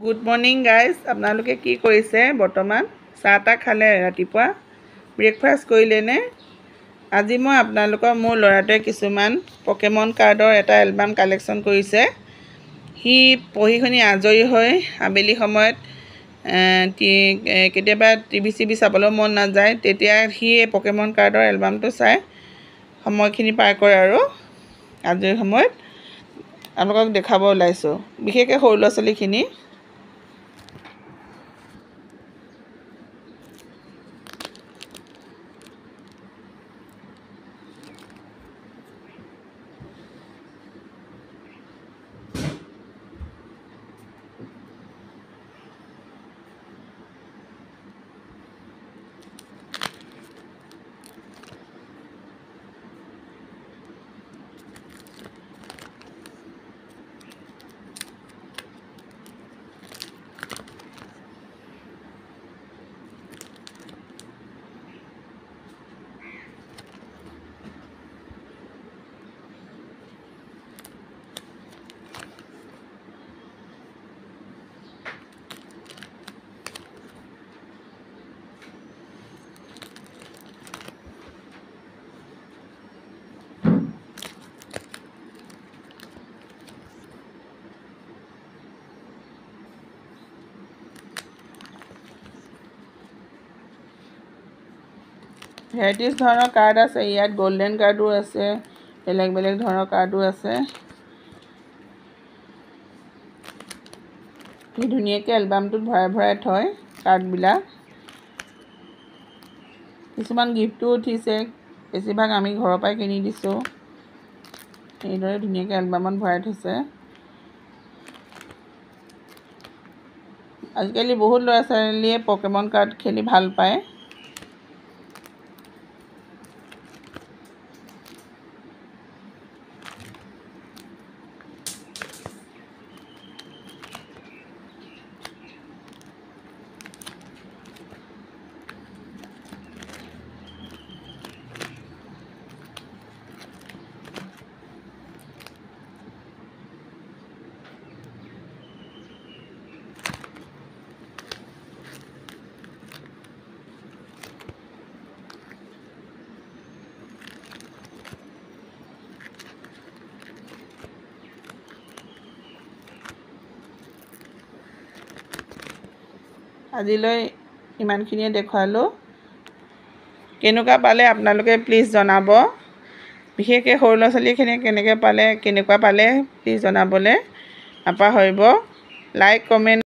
Good morning guys, আপোনালোকে কি কৰিছে? বৰ্তমান চাহ তাহ খালে? ৰাতিপুৱা ব্ৰেকফাষ্ট কৰিলেনে? আজি মই আপোনালোকৰ মোৰ ল'ৰাটোৱে কিছুমান পকেমন কাৰ্ডৰ এটা এলবাম কালেকশ্যন কৰিছে। সি পঢ়ি শুনি আজৰি হৈ আবেলি সময়ত কেতিয়াবা টিভি চাবলৈও মন নাযায়, তেতিয়া সি এই পকেমন কাৰ্ডৰ এলবামটো চাই সময়খিনি পাৰ কৰে। আৰু আজৰি সময়ত আপোনালোকক দেখাব ওলাইছোঁ, বিশেষকৈ সৰু ল'ৰা ছোৱালীখিনি। ভেৰাইটিজ ধৰণৰ কাৰ্ড আছে ইয়াত, গল্ডেন কাৰ্ডো আছে, বেলেগ বেলেগ ধৰণৰ কাৰ্ডো আছে। সি ধুনীয়াকৈ এলবামটোত ভৰাই ভৰাই থয় কাৰ্ডবিলাক। কিছুমান গিফ্টো উঠিছে, বেছিভাগ আমি ঘৰৰ পৰাই কিনি দিছোঁ। এইদৰে ধুনীয়াকৈ এলবামত ভৰাই থৈছে। আজিকালি বহুত ল'ৰা ছোৱালীয়ে পকেমন কাৰ্ড খেলি ভাল পায়। আজিলৈ ইমানখিনিয়ে দেখুৱালোঁ। কেনেকুৱা পালে আপোনালোকে প্লিজ জনাব। বিশেষকৈ সৰু ল'ৰা ছোৱালীখিনিয়ে কেনেকুৱা পালে প্লিজ জনাবলৈ নাপাহৰিব। Like comment